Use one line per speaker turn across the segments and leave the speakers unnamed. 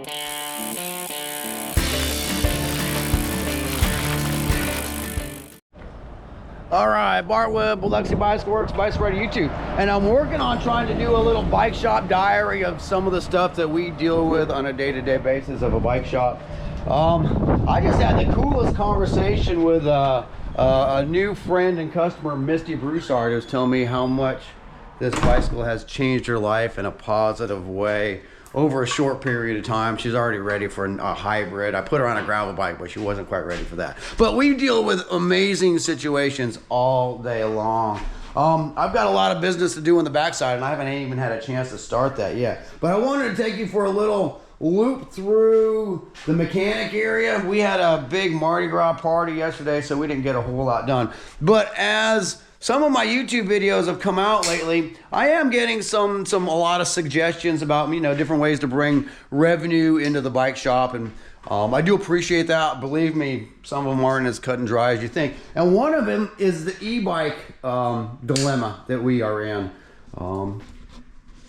All right, Bart with Buxy Bicycle Works, Bicycle Rider YouTube, and I'm working on trying to do a little bike shop diary of some of the stuff that we deal with on a day-to-day basis of a bike shop. I just had the coolest conversation with a new friend and customer, Misty Broussard, who's telling me how much this bicycle has changed her life in a positive way over a short period of time. She's already ready for a hybrid. I put her on a gravel bike, but she wasn't quite ready for that. But we deal with amazing situations all day long. I've got a lot of business to do on the backside, and I haven't even had a chance to start that yet. But I wanted to take you for a little loop through the mechanic area. We had a big Mardi Gras party yesterday, so we didn't get a whole lot done. But as some of my YouTube videos have come out lately, I am getting a lot of suggestions about, different ways to bring revenue into the bike shop, and I do appreciate that. Believe me, some of them aren't as cut and dry as you think. And one of them is the e-bike dilemma that we are in. And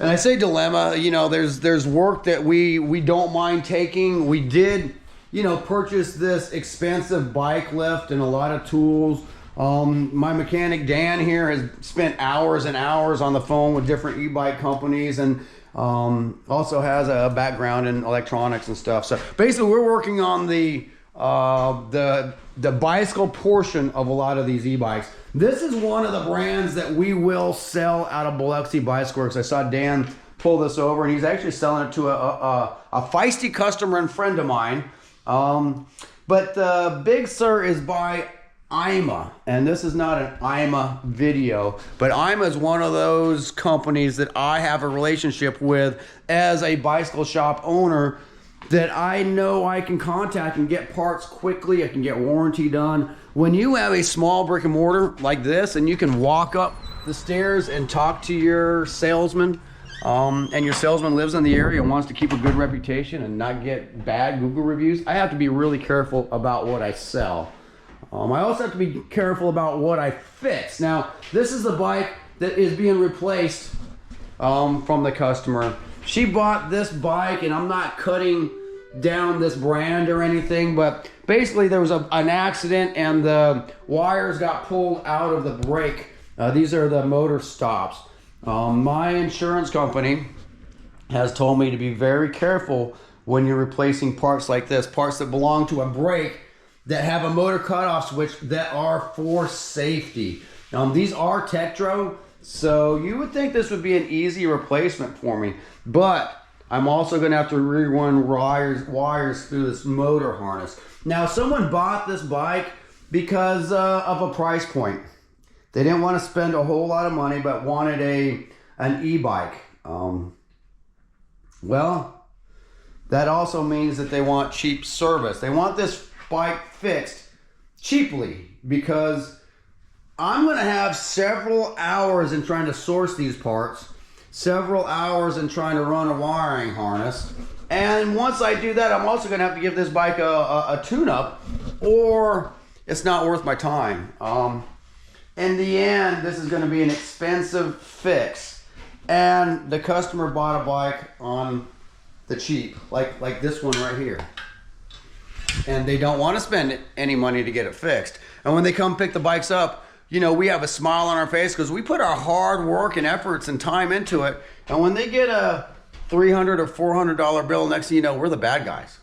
I say dilemma, there's work that we don't mind taking. We did, purchase this expensive bike lift and a lot of tools. My mechanic Dan here has spent hours and hours on the phone with different e-bike companies, and also has a background in electronics and stuff. So basically we're working on the bicycle portion of a lot of these e-bikes. This is one of the brands that we will sell out of Buxy Bicycle Works. I saw Dan pull this over, and he's actually selling it to a feisty customer and friend of mine. But the Big Sur is by IMA, and this is not an IMA video, but IMA is one of those companies that I have a relationship with as a bicycle shop owner that I know I can contact and get parts quickly. I can get warranty done. When you have a small brick and mortar like this, and you can walk up the stairs and talk to your salesman, and your salesman lives in the area and wants to keep a good reputation and not get bad Google reviews, I have to be really careful about what I sell. I also have to be careful about what I fix. Now, this is the bike that is being replaced from the customer. She bought this bike, and I'm not cutting down this brand or anything, but basically there was an accident and the wires got pulled out of the brake. These are the motor stops. My insurance company has told me to be very careful when you're replacing parts like this, parts that belong to a brake that have a motor cutoff switch that are for safety. These are Tektro, so you would think this would be an easy replacement for me, but I'm also gonna have to rerun wires through this motor harness. Now, someone bought this bike because of a price point. They didn't want to spend a whole lot of money, but wanted an e-bike. Well, that also means that they want cheap service. They want this bike fixed cheaply, because I'm going to have several hours in trying to source these parts, several hours in trying to run a wiring harness, and once I do that, I'm also going to have to give this bike a tune-up, or it's not worth my time. In the end, this is going to be an expensive fix, and the customer bought a bike on the cheap, like this one right here. And they don't want to spend any money to get it fixed. And when they come pick the bikes up, we have a smile on our face because we put our hard work and efforts and time into it. And when they get a $300 or $400 bill, next thing you know, we're the bad guys.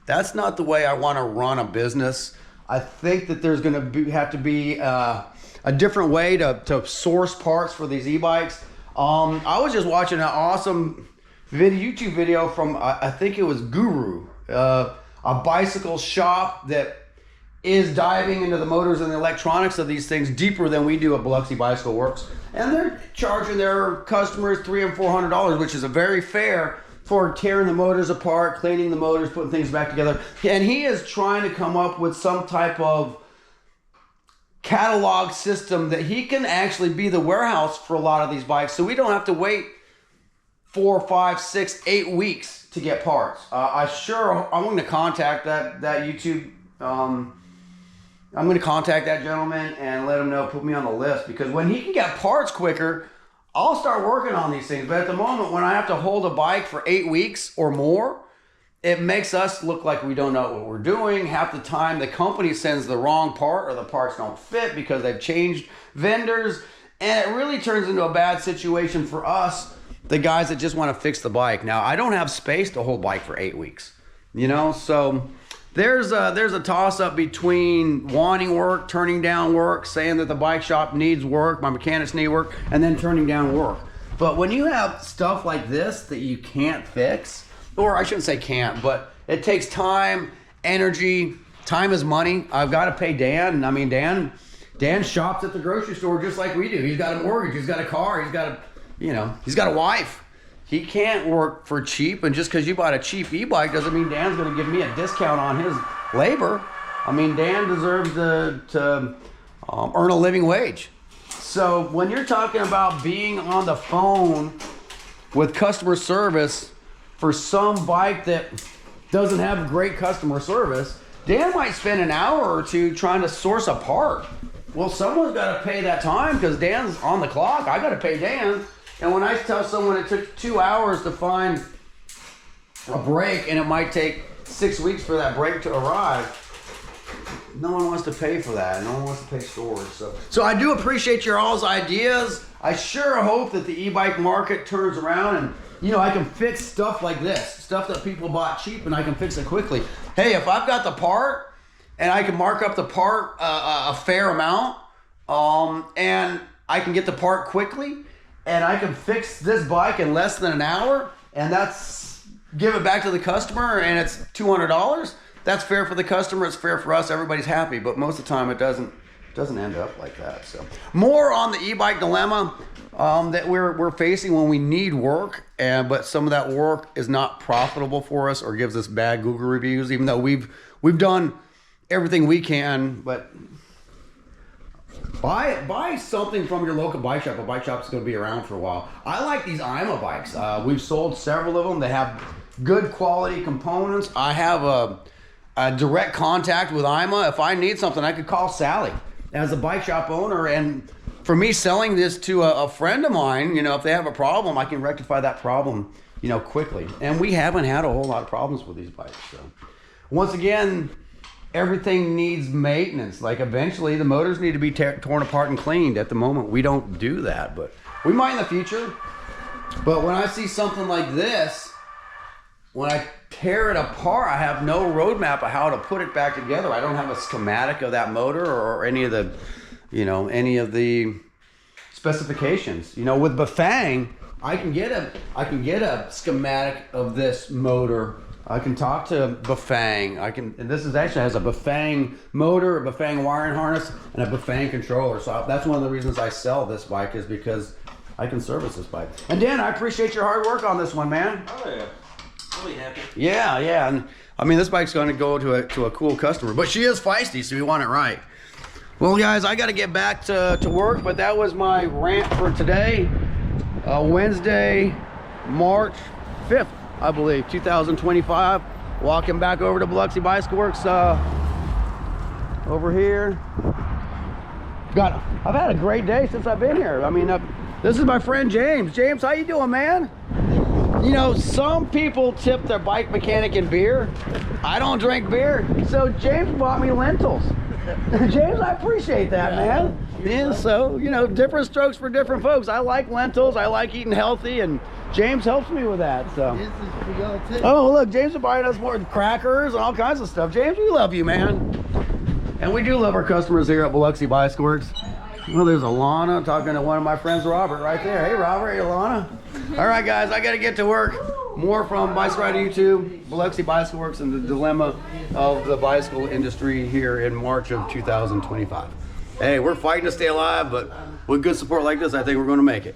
That's not the way I want to run a business. I think that there's going to have to be a different way to source parts for these e-bikes. I was just watching an awesome YouTube video from, I think it was Guru, a bicycle shop that is diving into the motors and the electronics of these things deeper than we do at Buxy Bicycle Works. And they're charging their customers $300 and $400, which is a very fair for tearing the motors apart, cleaning the motors, putting things back together. And he is trying to come up with some type of catalog system that he can actually be the warehouse for a lot of these bikes, so we don't have to wait 4, 5, 6, 8 weeks to get parts. I'm going to contact that YouTube. I'm going to contact that gentleman and let him know, put me on the list, because when he can get parts quicker, I'll start working on these things. But at the moment, when I have to hold a bike for 8 weeks or more, it makes us look like we don't know what we're doing. Half the time, the company sends the wrong part or the parts don't fit because they've changed vendors. And it really turns into a bad situation for us, the guys that just want to fix the bike. Now, I don't have space to hold bike for 8 weeks, you know? So there's a toss-up between wanting work, turning down work, saying that the bike shop needs work, my mechanics need work, and then turning down work. But when you have stuff like this that you can't fix, or I shouldn't say can't, but it takes time, energy. Time is money. I've got to pay Dan. I mean, Dan shops at the grocery store just like we do. He's got a mortgage. He's got a car. He's got a wife. He can't work for cheap. And just because you bought a cheap e-bike doesn't mean Dan's going to give me a discount on his labor. I mean, Dan deserves to earn a living wage. So when you're talking about being on the phone with customer service for some bike that doesn't have great customer service, Dan might spend an hour or two trying to source a part. Well, someone's got to pay that time because Dan's on the clock. I got to pay Dan. And when I tell someone it took 2 hours to find a brake and it might take 6 weeks for that brake to arrive, no one wants to pay for that. No one wants to pay storage. So I do appreciate your all's ideas. I sure hope that the e-bike market turns around and, you know, I can fix stuff like this, stuff that people bought cheap, and I can fix it quickly. Hey, if I've got the part and I can mark up the part a fair amount, and I can get the part quickly, and I can fix this bike in less than an hour, and that's give it back to the customer, and it's $200. That's fair for the customer. It's fair for us. Everybody's happy, but most of the time it doesn't end up like that. So more on the e-bike dilemma that we're facing when we need work, but some of that work is not profitable for us or gives us bad Google reviews, even though we've done everything we can. But buy something from your local bike shop. A bike shop's going to be around for a while. I like these IMA bikes. We've sold several of them. They have good quality components. I have a direct contact with IMA. If I need something, I could call Sally as a bike shop owner, and for me selling this to a friend of mine, you know, if they have a problem, I can rectify that problem, you know, quickly. And we haven't had a whole lot of problems with these bikes. So once again, everything needs maintenance. Like eventually the motors need to be torn apart and cleaned. At the moment, we don't do that, but we might in the future. But when I see something like this, when I tear it apart, I have no roadmap of how to put it back together. I don't have a schematic of that motor or any of the, you know, any of the specifications. You know, with Bafang, I can get a schematic of this motor. I can talk to Bafang. And this is actually has a Bafang motor, a Bafang wiring harness, and a Bafang controller. So that's one of the reasons I sell this bike, is because I can service this bike. And Dan, I appreciate your hard work on this one, man.
Oh yeah. Really happy.
Yeah, and I mean, this bike's going to go to a cool customer, but she is feisty, so we want it right. Well, guys, I got to get back to work, but that was my rant for today, Wednesday, March 5th, I believe, 2025. Walking back over to Buxy Bicycle Works over here. I've had a great day since I've been here. I mean, this is my friend James. James, how you doing, man? You know, some people tip their bike mechanic in beer. I don't drink beer, so James bought me lentils. James, I appreciate that, man. Yeah, so, you know, different strokes for different folks. I like lentils. I like eating healthy, and James helps me with that. So.
This is for y'all too.
Oh, look, James is buying us more crackers and all kinds of stuff. James, we love you, man. And we do love our customers here at Buxy Bicycle Works. Well, there's Alana talking to one of my friends, Robert, right there. Hey, Robert. Hey, Alana. All right, guys, I got to get to work. More from Bicycle Rider YouTube, Buxy Bicycle Works, and the dilemma of the bicycle industry here in March of 2025. Hey, we're fighting to stay alive, but with good support like this, I think we're going to make it.